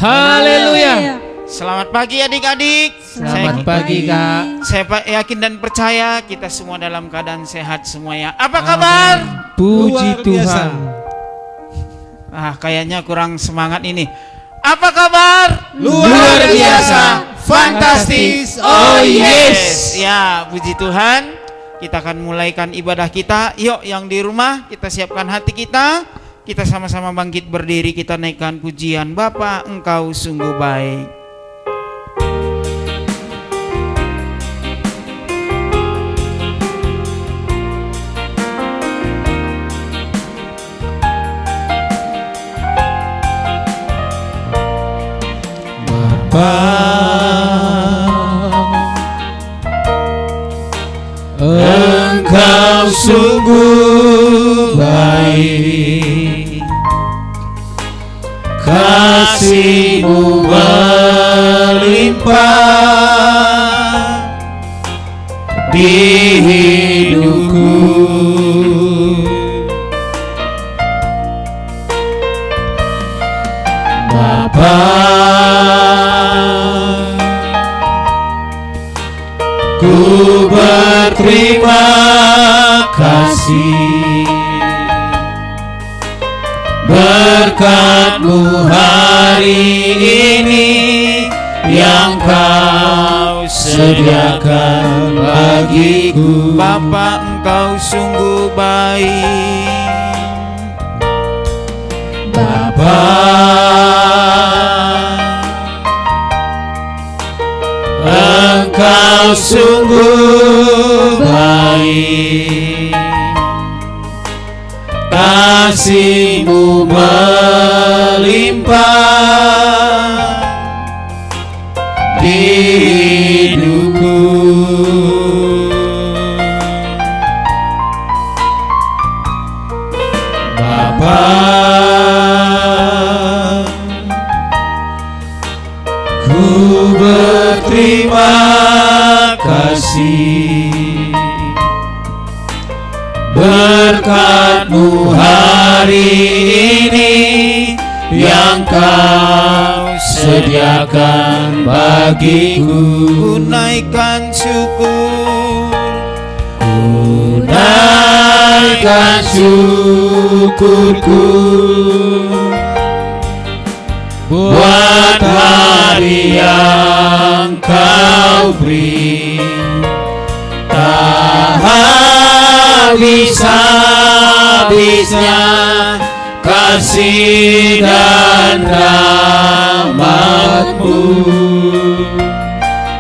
Haleluya. Selamat pagi adik-adik. Selamat pagi Kak. Saya yakin dan percaya kita semua dalam keadaan sehat semuanya. Apa kabar? Puji Tuhan. Kayaknya kurang semangat ini. Apa kabar? Luar biasa. Fantastis. Oh yes. Ya, puji Tuhan. Kita akan mulaikan ibadah kita. Yuk yang di rumah kita siapkan hati kita. Kita sama-sama bangkit berdiri, kita naikkan pujian. Bapa, Engkau sungguh baik. Engkau sungguh baik, kasih-Mu melimpah di hidupku. Bapa, ku berterima kasih, berkat-Mu hari ini yang Kau sediakan bagiku. Bapa, Engkau sungguh baik. Bapa, Engkau sungguh baik, kasih-Mu melimpah di hidupku. Bapa, ku berterima kasih, berkat-Mu hari ini yang Kau sediakan bagiku. Ku naikkan syukur, Ku naikkan syukurku buat hari yang Kau beri, tak habis-habisnya kasih dan rahmat-Mu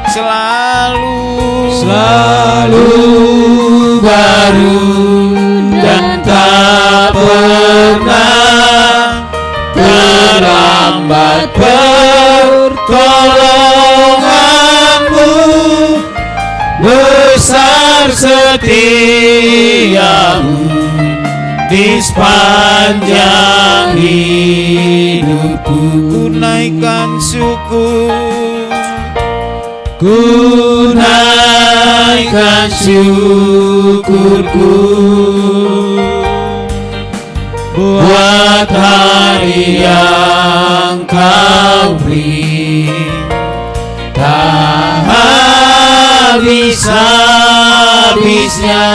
selalu baru dan tak pernah terlambat. Pertolongan-Mu besar, setia-Mu di sepanjang hidupku. ku naikkan syukur, Ku naikkan syukurku buat hari yang Kau beri, tak habis-habisnya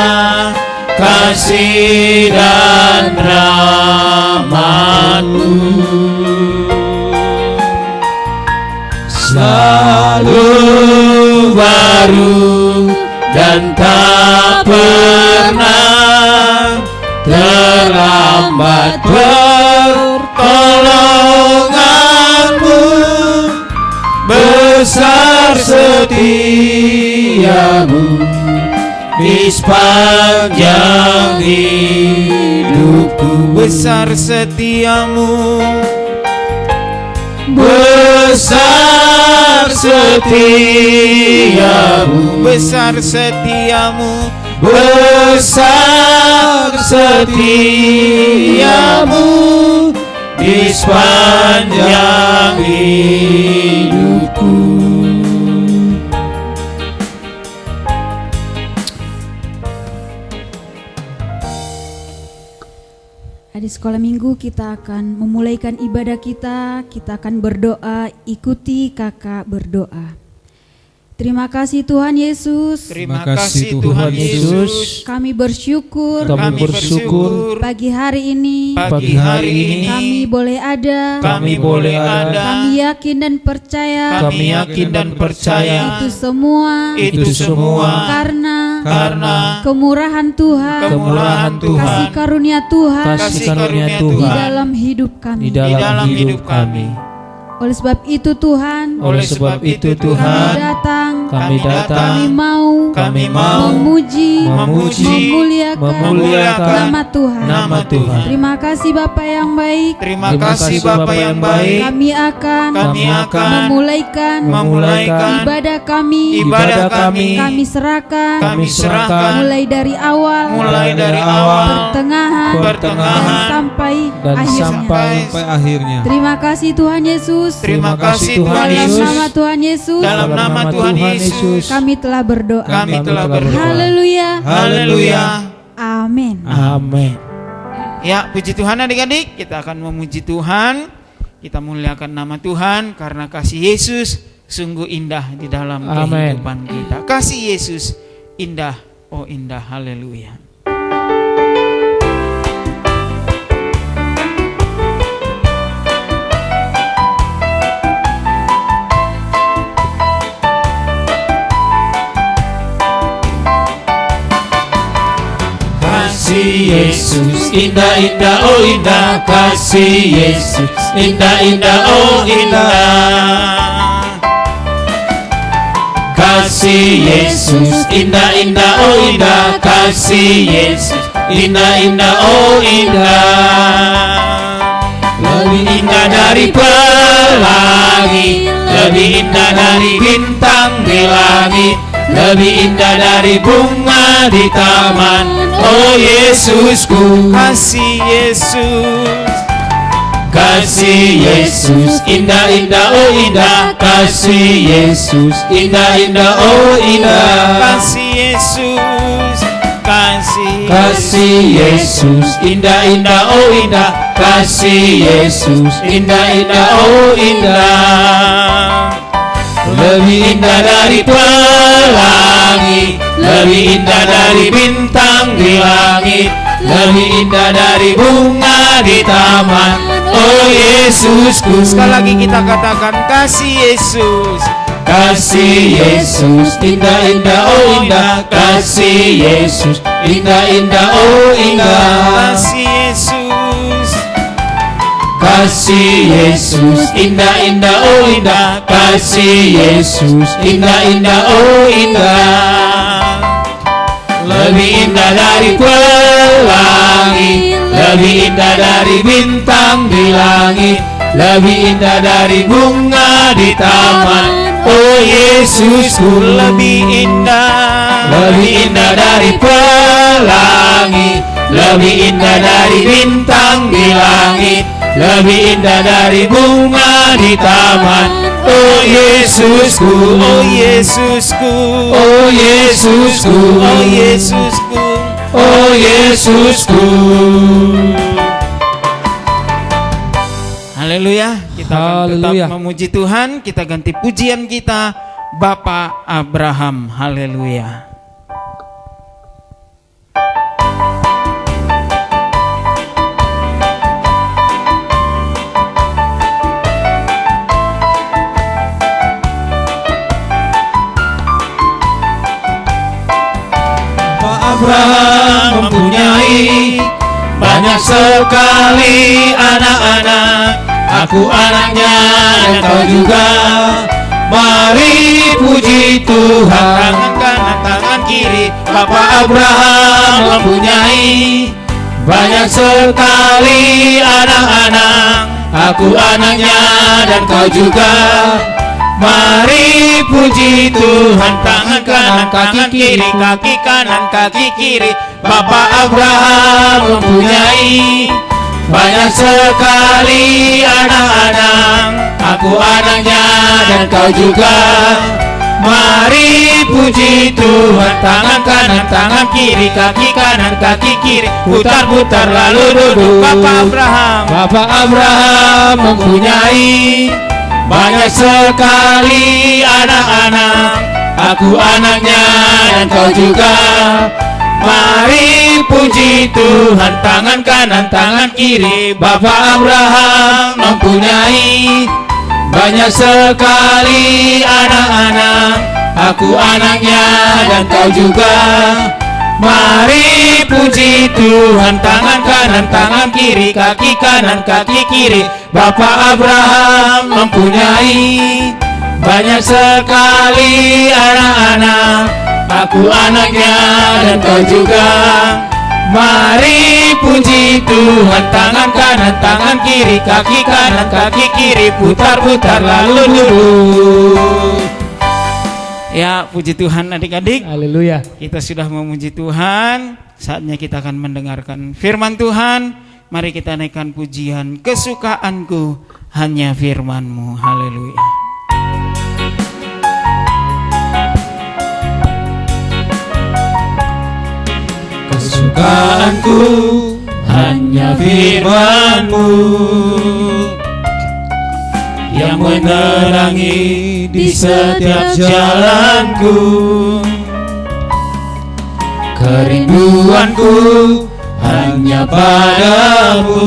kasih dan rahmat-Mu selalu baru dan tak pernah terlambat. Pertolongan-Mu besar, setia-Mu di sepanjang hidupku. besar setia-Mu, besar setia-Mu, besar setia-Mu, besar setia-Mu di sepanjang hidupku. Adik sekolah minggu, kita akan memulaikan ibadah kita. Kita akan berdoa, ikuti kakak berdoa. Terima kasih Tuhan Yesus. Terima kasih Tuhan Yesus. Kami bersyukur. Kami bersyukur Pagi hari ini. Pagi hari ini Kami boleh ada. kami boleh ada. Kami yakin dan percaya. Kami yakin dan percaya Itu semua. Karena kemurahan Tuhan. kemurahan Tuhan, Kasih karunia Tuhan. kasih karunia Di Tuhan dalam hidup di kami. dalam hidup kami. Oleh sebab itu Tuhan, Oleh sebab itu kami Tuhan, datang. kami Kami mau mau memuji, memuji, memuliakan nama Tuhan. nama Tuhan. Terima kasih Bapa yang baik. Terima kasih Bapa yang baik. Kami akan memulaikan ibadah kami. Kami serahkan Kami serahkan mulai dari awal, pertengahan, pertengahan, dan sampai akhirnya. Terima kasih Tuhan Yesus. Terima kasih Tuhan Dalam Yesus. nama Tuhan Yesus, Dalam nama Tuhan Yesus kami telah berdoa. kami telah berdoa. Haleluya. Haleluya. Amin. Amin. Ya, puji Tuhan adik-adik, kita akan memuji Tuhan. Kita muliakan nama Tuhan karena kasih Yesus sungguh indah di dalam Amin. kehidupan kita. Kasih Yesus indah, oh indah. Haleluya. Kasih Yesus indah indah oh indah, kasih Yesus indah indah oh indah, kasih Yesus indah indah oh indah, kasih Yesus indah indah oh indah, lebih indah dari pelangi, lebih indah dari bintang di langit, lebih indah dari bunga di taman. Oh Yesusku, Kasih Yesus, kasih Yesus indah indah oh indah, kasih Yesus indah indah oh indah, kasih Yesus, kasih Yesus indah indah oh indah, kasih Yesus indah indah oh indah, lebih indah dari pelangi, lebih indah dari bintang di langit, lebih indah dari bunga di taman. Oh Yesusku, sekali lagi kita katakan kasih Yesus, kasih Yesus indah indah oh indah, kasih Yesus indah indah oh indah, kasih Yesus, kasih Yesus indah indah oh indah, kasih Yesus indah indah oh indah, lebih indah dari pelangi, lebih indah dari bintang di langit, lebih indah dari bunga di taman. Oh Yesusku, lebih indah, lebih indah dari pelangi, lebih indah dari bintang di langit, lebih indah dari bunga di taman. Oh Yesusku, oh Yesusku, oh Yesusku, oh Yesusku. oh Yesusku. Haleluya. Kita akan Haleluya. tetap memuji Tuhan. Kita ganti pujian kita, Bapak Abraham. Haleluya. Abraham mempunyai banyak sekali anak-anak, aku anaknya dan kau juga. Mari puji Tuhan. Tangan kanan, tangan kiri, Bapak Abraham mempunyai banyak sekali anak-anak, aku anaknya dan kau juga. Mari puji Tuhan. tangan kanan, kaki kiri, kaki kanan, kaki kiri. Bapak Abraham mempunyai banyak sekali anak-anak, aku anaknya dan kau juga. Mari puji Tuhan. Tangan kanan, tangan kiri, kaki kanan, kaki kiri, putar-putar lalu duduk. Bapak Abraham mempunyai banyak sekali anak-anak. Aku anaknya dan kau juga. Mari puji Tuhan. Tangan kanan, tangan kiri. Bapak Abraham mempunyai banyak sekali anak-anak. Aku anaknya dan kau juga. Mari puji Tuhan. Tangan kanan, tangan kiri, kaki kanan, kaki kiri. Bapak Abraham mempunyai banyak sekali anak-anak. Aku anaknya dan kau juga. Mari puji Tuhan. Tangan kanan, tangan kiri, kaki kanan, kaki kiri, putar-putar lalu duduk. Ya, puji Tuhan adik-adik. Haleluya. Kita sudah memuji Tuhan. Saatnya kita akan mendengarkan firman Tuhan. Mari kita naikkan pujian. Kesukaanku hanya firman-Mu. Haleluya. Kesukaanku hanya firman-Mu yang menerangi di setiap jalanku. Kerinduanku hanya padamu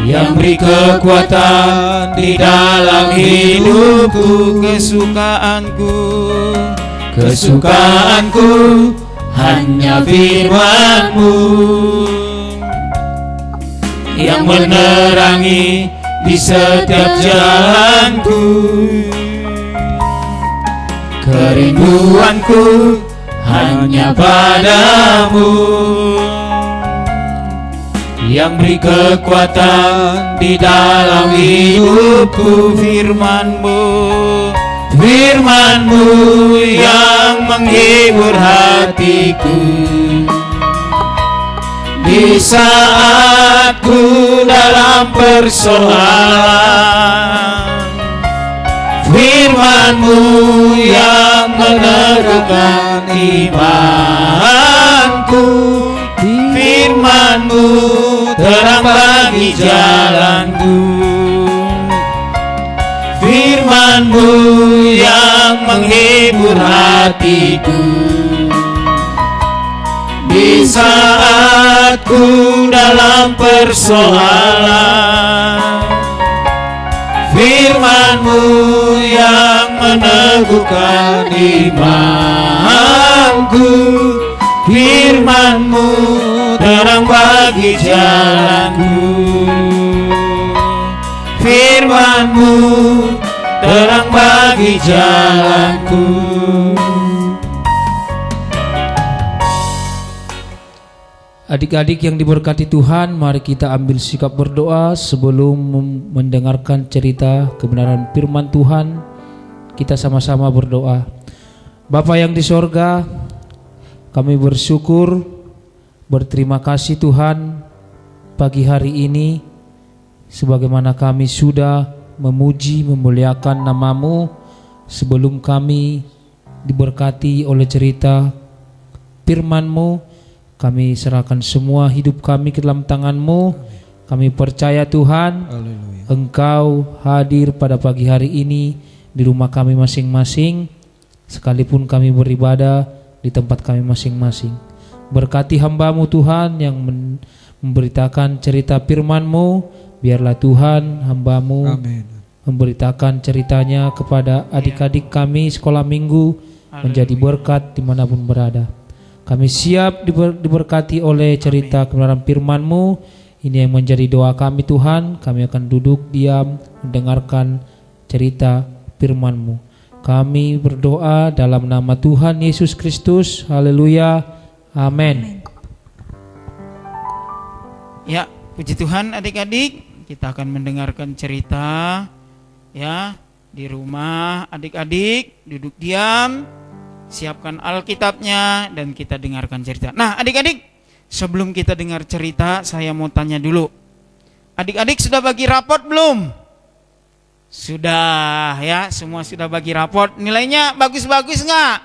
yang beri kekuatan di dalam hidupku. Kesukaanku hanya firman-Mu yang menerangi di setiap jalanku. Kerinduanku hanya padamu yang beri kekuatan di dalam hidupku. Firman-Mu yang menghibur hatiku di saat ku dalam persoalan. Firman-Mu yang meneguhkan imanku. Firman-Mu terang bagi jalanku. Firman-Mu yang menghibur hatiku di saat ku dalam persoalan. Firman-Mu yang meneguhkan imanku. Firman-Mu terang bagi jalanku. Firman-Mu terang bagi jalanku. Adik-adik yang diberkati Tuhan, mari kita ambil sikap berdoa sebelum mendengarkan cerita kebenaran firman Tuhan. Kita sama-sama berdoa. Bapa yang di sorga, kami bersyukur, berterima kasih Tuhan pagi hari ini, sebagaimana kami sudah memuji, memuliakan nama-Mu. Sebelum kami diberkati oleh cerita firman-Mu, kami serahkan semua hidup kami ke dalam tangan-Mu. Kami percaya Tuhan, Engkau hadir pada pagi hari ini di rumah kami masing-masing, sekalipun kami beribadah di tempat kami masing-masing. Berkati hamba-Mu Tuhan yang memberitakan cerita firman-Mu. Biarlah Tuhan hamba-Mu memberitakan ceritanya kepada adik-adik kami sekolah minggu, menjadi berkat dimanapun berada. Kami siap diberkati oleh cerita kebenaran firman-Mu. Ini yang menjadi doa kami Tuhan. Kami akan duduk diam mendengarkan cerita firman-Mu. Kami berdoa dalam nama Tuhan Yesus Kristus. Haleluya. Amin. Ya, puji Tuhan adik-adik, kita akan mendengarkan cerita. Ya, di rumah adik-adik duduk diam, siapkan Alkitabnya dan kita dengarkan cerita. Nah adik-adik, sebelum kita dengar cerita, saya mau tanya dulu. Adik-adik sudah bagi rapot belum? Sudah ya, semua sudah bagi raport. Nilainya bagus-bagus nggak?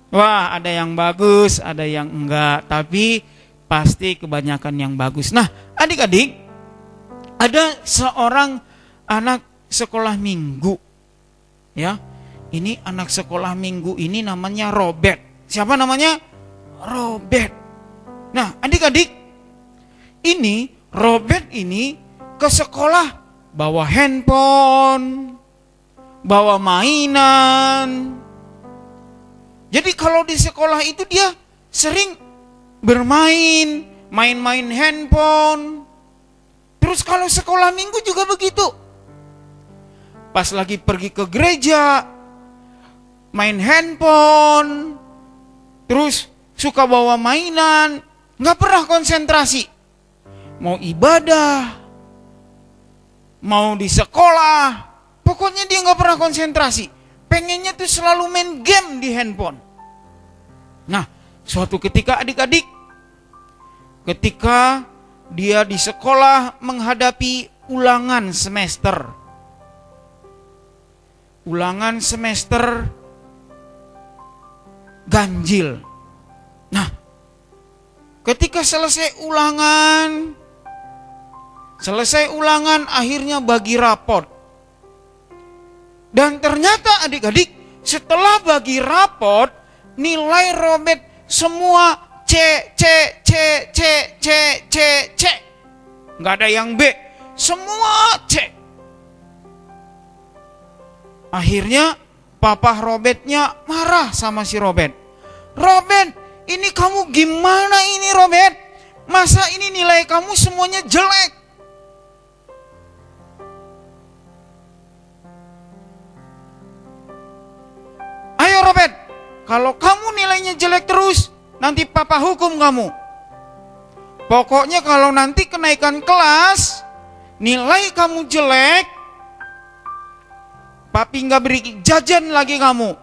Wah, ada yang bagus, ada yang enggak. Tapi pasti kebanyakan yang bagus. Nah, adik-adik, ada seorang anak sekolah minggu. Ya, ini anak sekolah minggu ini namanya Robert. Siapa namanya? Robert. Nah, adik-adik, ini Robert ini ke sekolah bawa handphone, bawa mainan. Jadi kalau di sekolah itu dia sering bermain, main-main handphone. Terus kalau sekolah minggu juga begitu. Pas lagi pergi ke gereja, main handphone. Terus suka bawa mainan, nggak pernah konsentrasi. Mau ibadah, mau di sekolah, pokoknya dia nggak pernah konsentrasi. Pengennya tuh selalu main game di handphone. Nah, suatu ketika adik-adik, ketika dia di sekolah menghadapi ulangan semester. Ulangan semester ganjil. Nah, ketika selesai ulangan akhirnya bagi raport. Dan ternyata adik-adik, setelah bagi raport, nilai Robert semua C. Nggak ada yang B, semua C. Akhirnya papa Robertnya marah sama si Robert. Robert, ini kamu gimana ini Robert? Masa ini nilai kamu semuanya jelek? Ayo Robert, kalau kamu nilainya jelek terus, nanti papa hukum kamu. Pokoknya kalau nanti kenaikan kelas, nilai kamu jelek, papi nggak beri jajan lagi kamu.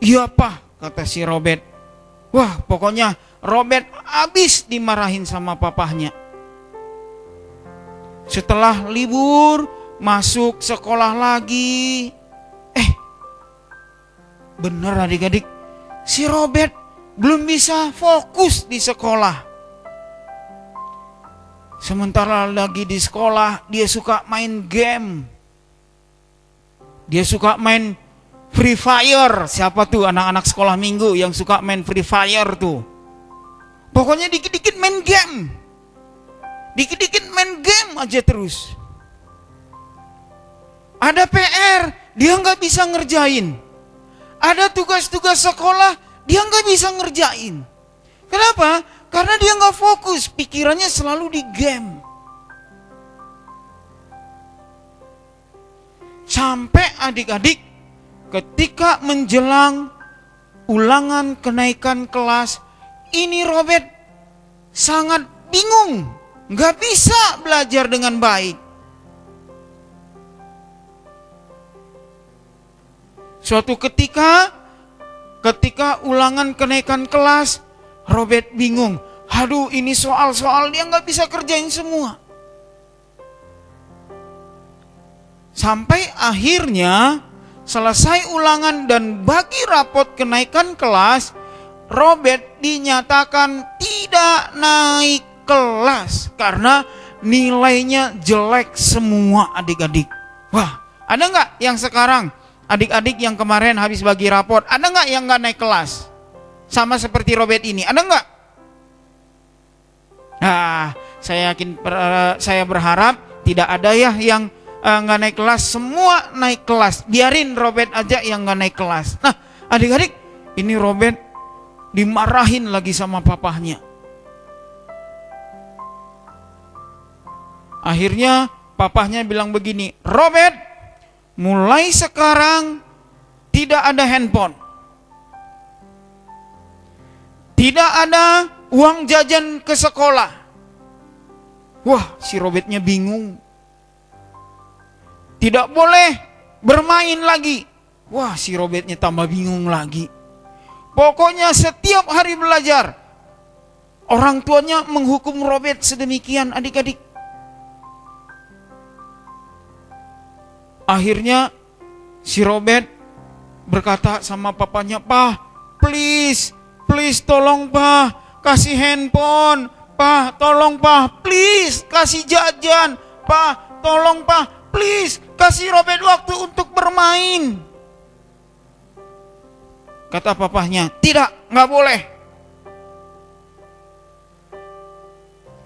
Iya Pak, kata si Robert. Wah, pokoknya Robert habis dimarahin sama papahnya. Setelah libur, masuk sekolah lagi. Bener adik-adik, si Robert belum bisa fokus di sekolah. Sementara lagi di sekolah, dia suka main game. Dia suka main Free Fire. Siapa tuh anak-anak sekolah minggu yang suka main Free Fire tuh? Pokoknya dikit-dikit main game. Dikit-dikit main game aja terus. Ada PR, dia nggak bisa ngerjain. Ada tugas-tugas sekolah, dia nggak bisa ngerjain. Kenapa? Karena dia nggak fokus, pikirannya selalu di game. Sampai adik-adik, ketika menjelang ulangan kenaikan kelas, ini Robert sangat bingung, nggak bisa belajar dengan baik. Suatu ketika ulangan kenaikan kelas, Robert bingung. Aduh, ini soal-soal dia nggak bisa kerjain semua. Sampai akhirnya selesai ulangan dan bagi rapot kenaikan kelas, Robert dinyatakan tidak naik kelas karena nilainya jelek semua adik-adik. Wah, ada nggak yang sekarang? Adik-adik yang kemarin habis bagi raport, ada nggak yang nggak naik kelas? Sama seperti Robert ini, ada nggak? Nah, saya berharap tidak ada ya yang nggak naik kelas, semua naik kelas. Biarin Robert aja yang nggak naik kelas. Nah, adik-adik, ini Robert dimarahin lagi sama papahnya. Akhirnya papahnya bilang begini, Robert, mulai sekarang tidak ada handphone. Tidak ada uang jajan ke sekolah. Wah, si Robertnya bingung. Tidak boleh bermain lagi. Wah, si Robertnya tambah bingung lagi. Pokoknya setiap hari belajar, orang tuanya menghukum Robert sedemikian adik-adik. Akhirnya si Robert berkata sama papanya, "Pak, please tolong Pak, kasih handphone. Pak, tolong Pak, please kasih jajan. Pak, tolong Pak, please kasih Robert waktu untuk bermain." Kata papahnya, "Tidak, nggak boleh."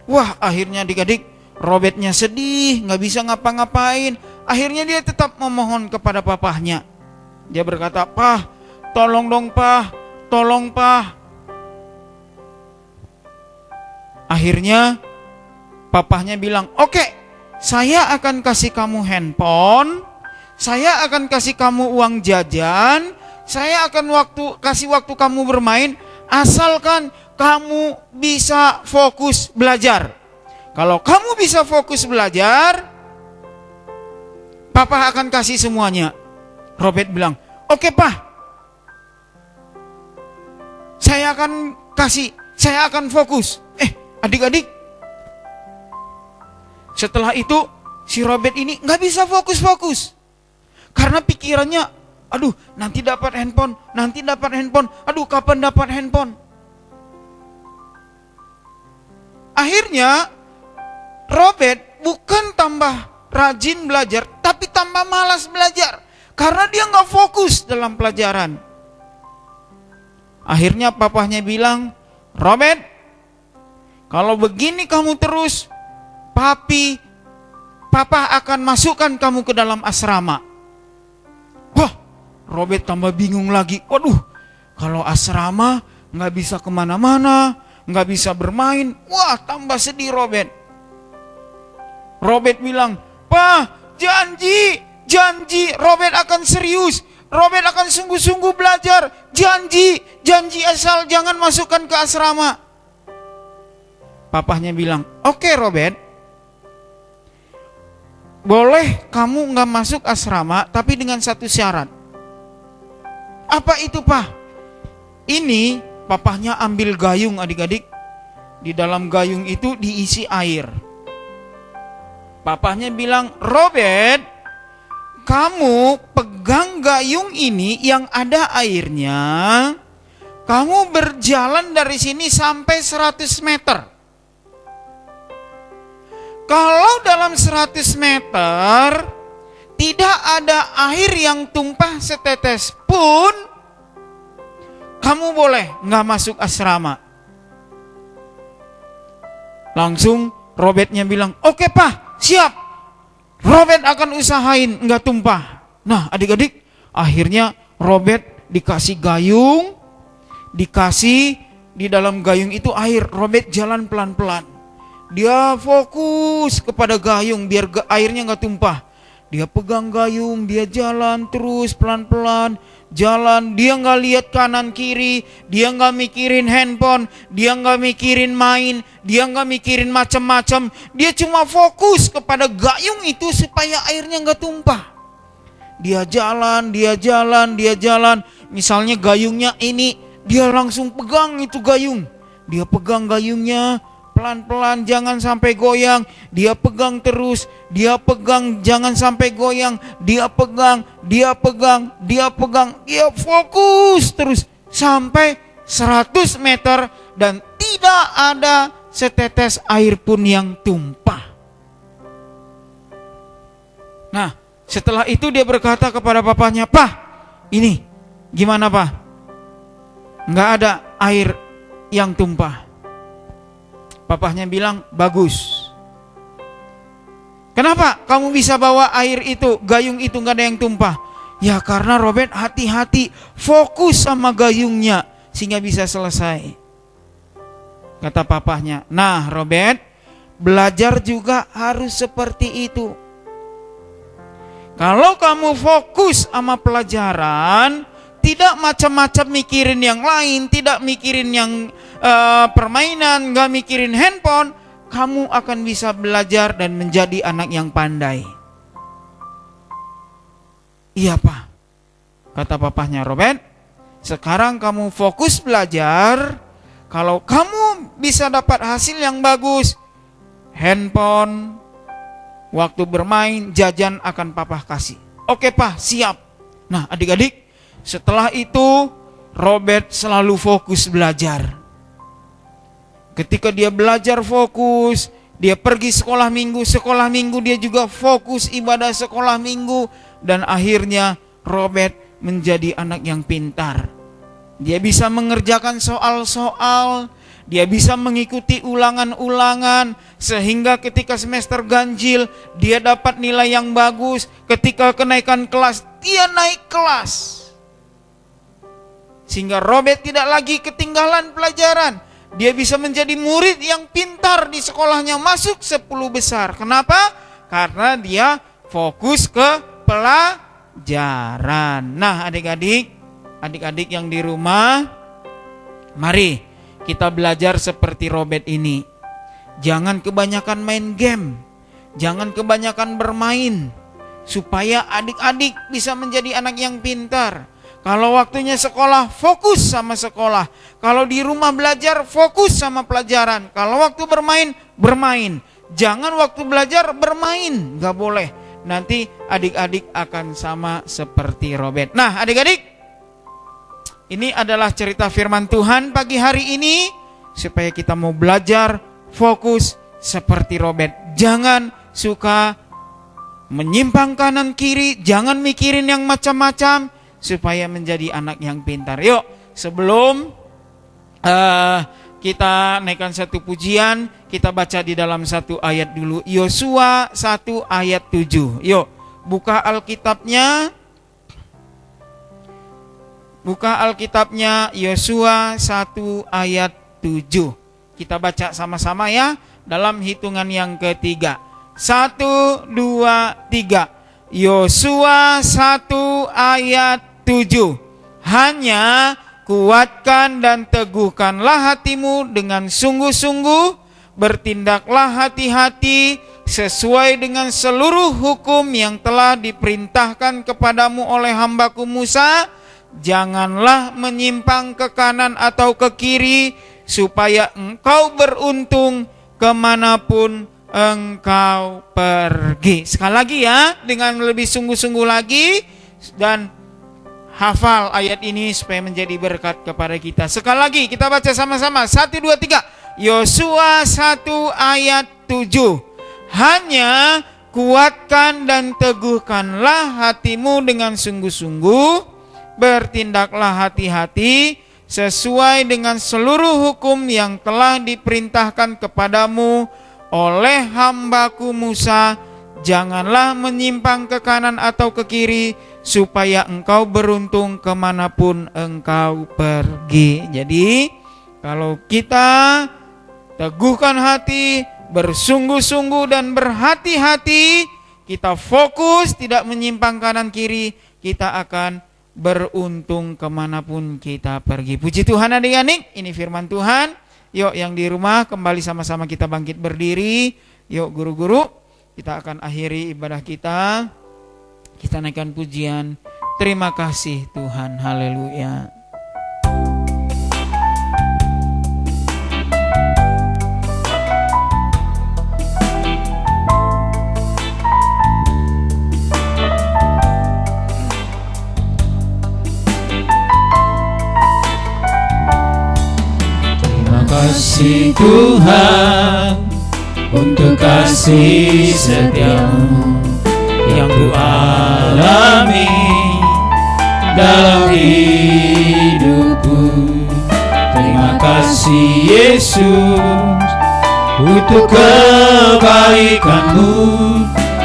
Wah, akhirnya adik-adik, Robertnya sedih, nggak bisa ngapa-ngapain. Akhirnya dia tetap memohon kepada papahnya. Dia berkata, "Pak, tolong dong Pak, tolong Pak." Akhirnya papahnya bilang, "Oke, saya akan kasih kamu handphone, saya akan kasih kamu uang jajan, saya akan kasih waktu kamu bermain, asalkan kamu bisa fokus belajar. Kalau kamu bisa fokus belajar, Papa akan kasih semuanya." Robert bilang, "Oke Pak, saya akan kasih, saya akan fokus." Adik-adik, setelah itu si Robert ini gak bisa fokus-fokus. Karena pikirannya, aduh nanti dapat handphone, aduh kapan dapat handphone. Akhirnya Robert bukan tambah rajin belajar, tapi tambah malas belajar. Karena dia gak fokus dalam pelajaran. Akhirnya papahnya bilang, "Robert, kalau begini kamu terus, Papa akan masukkan kamu ke dalam asrama." Wah, Robert tambah bingung lagi. Waduh, kalau asrama gak bisa kemana-mana, gak bisa bermain. Wah, tambah sedih Robert. Robert bilang, "Pak, janji Robert akan serius. Robert akan sungguh-sungguh belajar. Janji asal jangan masukkan ke asrama." Papahnya bilang, "Oke Robert, boleh kamu gak masuk asrama, tapi dengan satu syarat." "Apa itu Pak?" Ini papahnya ambil gayung adik-adik. Di dalam gayung itu diisi air. Papahnya bilang, "Robert, kamu pegang gayung ini yang ada airnya. Kamu berjalan dari sini sampai 100 meter. Kalau dalam 100 meter tidak ada air yang tumpah setetes pun, kamu boleh gak masuk asrama." Langsung Robertnya bilang, "Oke Pak, siap. Robert akan usahain gak tumpah." Nah adik-adik, akhirnya Robert dikasih gayung, dikasih di dalam gayung itu air. Robert jalan pelan-pelan. Dia fokus kepada gayung biar airnya gak tumpah. Dia pegang gayung, dia jalan terus pelan-pelan. Jalan, dia gak lihat kanan kiri. Dia gak mikirin handphone. Dia gak mikirin main. Dia gak mikirin macam-macam. Dia cuma fokus kepada gayung itu supaya airnya gak tumpah. Dia jalan. Misalnya gayungnya ini, dia langsung pegang itu gayung. Dia pegang gayungnya pelan-pelan, jangan sampai goyang. Dia pegang terus, dia pegang, jangan sampai goyang. Dia pegang, dia fokus terus sampai 100 meter dan tidak ada setetes air pun yang tumpah. Nah, setelah itu dia berkata kepada papanya, "Pak, ini gimana Pak? Nggak ada air yang tumpah." Papahnya bilang, "Bagus. Kenapa kamu bisa bawa air itu, gayung itu gak ada yang tumpah?" "Ya karena Robert hati-hati, fokus sama gayungnya sehingga bisa selesai." Kata papahnya, "Nah Robert, belajar juga harus seperti itu. Kalau kamu fokus sama pelajaran, tidak macam-macam mikirin yang lain, tidak mikirin yang permainan, gak mikirin handphone, kamu akan bisa belajar dan menjadi anak yang pandai." "Iya Pak," kata papahnya, "Robert, sekarang kamu fokus belajar. Kalau kamu bisa dapat hasil yang bagus, handphone, waktu bermain, jajan akan papa kasih." Oke Pak, siap. Nah adik-adik, setelah itu Robert selalu fokus belajar. Ketika dia belajar fokus, dia pergi sekolah minggu dia juga fokus ibadah sekolah minggu. Dan akhirnya Robert menjadi anak yang pintar. Dia bisa mengerjakan soal-soal, dia bisa mengikuti ulangan-ulangan, sehingga ketika semester ganjil dia dapat nilai yang bagus. Ketika kenaikan kelas, dia naik kelas. Sehingga Robert tidak lagi ketinggalan pelajaran. Dia bisa menjadi murid yang pintar di sekolahnya, masuk 10 besar. Kenapa? Karena dia fokus ke pelajaran. Nah adik-adik yang di rumah, mari kita belajar seperti Robert ini. Jangan kebanyakan main game, jangan kebanyakan bermain, supaya adik-adik bisa menjadi anak yang pintar. Kalau waktunya sekolah, fokus sama sekolah. Kalau di rumah belajar, fokus sama pelajaran. Kalau waktu bermain, bermain. Jangan waktu belajar bermain, gak boleh. Nanti adik-adik akan sama seperti Robert. Nah adik-adik, ini adalah cerita firman Tuhan pagi hari ini, supaya kita mau belajar fokus seperti Robert. Jangan suka menyimpang kanan kiri, jangan mikirin yang macam-macam, supaya menjadi anak yang pintar. Yuk, sebelum kita naikkan satu pujian, kita baca di dalam satu ayat dulu. Yosua 1 ayat 7. Yuk, buka Alkitabnya. Buka Alkitabnya, Yosua 1 ayat 7. Kita baca sama-sama ya, dalam hitungan yang ketiga. 1, 2, 3. Yosua 1 ayat 7. Hanya kuatkan dan teguhkanlah hatimu dengan sungguh-sungguh, bertindaklah hati-hati sesuai dengan seluruh hukum yang telah diperintahkan kepadamu oleh hambaku Musa. Janganlah menyimpang ke kanan atau ke kiri, supaya engkau beruntung kemanapun engkau pergi. Sekali lagi ya, dengan lebih sungguh-sungguh lagi, dan hafal ayat ini supaya menjadi berkat kepada kita. Sekali lagi kita baca sama-sama, 1, 2, 3. Yosua 1 ayat 7. Hanya kuatkan dan teguhkanlah hatimu dengan sungguh-sungguh, bertindaklah hati-hati sesuai dengan seluruh hukum yang telah diperintahkan kepadamu oleh hambaku Musa. Janganlah menyimpang ke kanan atau ke kiri, supaya engkau beruntung kemanapun engkau pergi. Jadi kalau kita teguhkan hati, bersungguh-sungguh dan berhati-hati, kita fokus tidak menyimpang kanan kiri, kita akan beruntung kemanapun kita pergi. Puji Tuhan adik-adik, ini firman Tuhan. Yuk yang di rumah kembali sama-sama kita bangkit berdiri. Yuk guru-guru, kita akan akhiri ibadah kita. Kita naikkan pujian. Terima kasih Tuhan, haleluya. Kasih Tuhan untuk kasih setiamu yang ku alami dalam hidupku. Terima kasih Yesus untuk kebaikanmu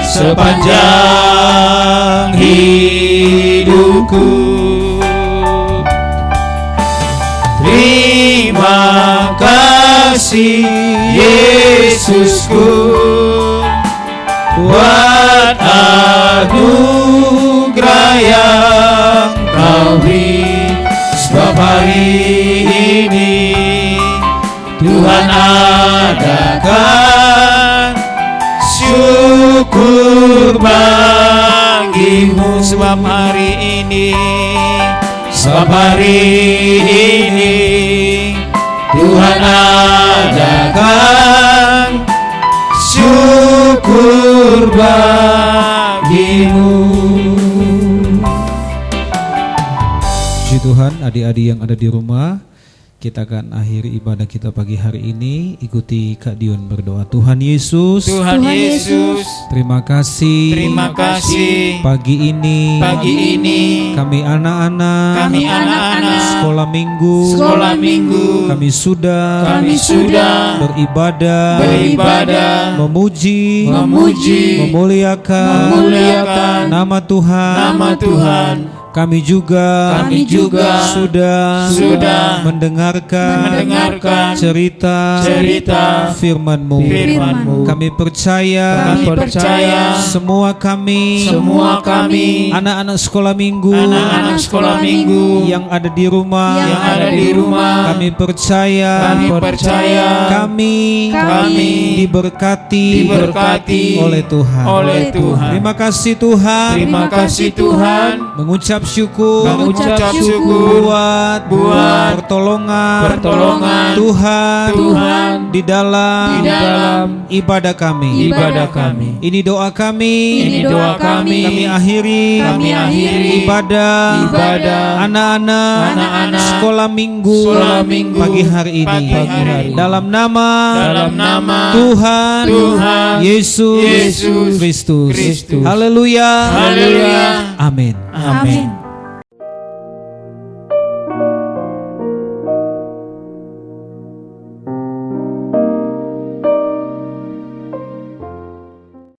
sepanjang hidupku. Terima kasih Yesusku buat anugerah yang kau beri. Sebab hari ini Tuhan adakan syukur bagimu. Sebab hari ini Tuhan adakan syukur bagimu. Puji Tuhan, adik-adik yang ada di rumah, kita akan akhiri ibadah kita pagi hari ini. Ikuti Kak Dion berdoa. Tuhan Yesus, Tuhan Yesus, terima kasih pagi ini kami anak-anak sekolah minggu kami sudah beribadah memuji memuliakan nama Tuhan. Kami juga sudah mendengarkan cerita firman-Mu. Kami percaya semua kami anak-anak sekolah minggu yang ada di rumah kami percaya kami diberkati oleh Tuhan. Terima kasih Tuhan. Mengucap syukur buat pertolongan Tuhan di dalam ibadah kami. Ini doa kami. Kami akhiri ibadah anak-anak sekolah minggu pagi hari ini. Dalam nama Tuhan Yesus Kristus. Haleluya. Amin.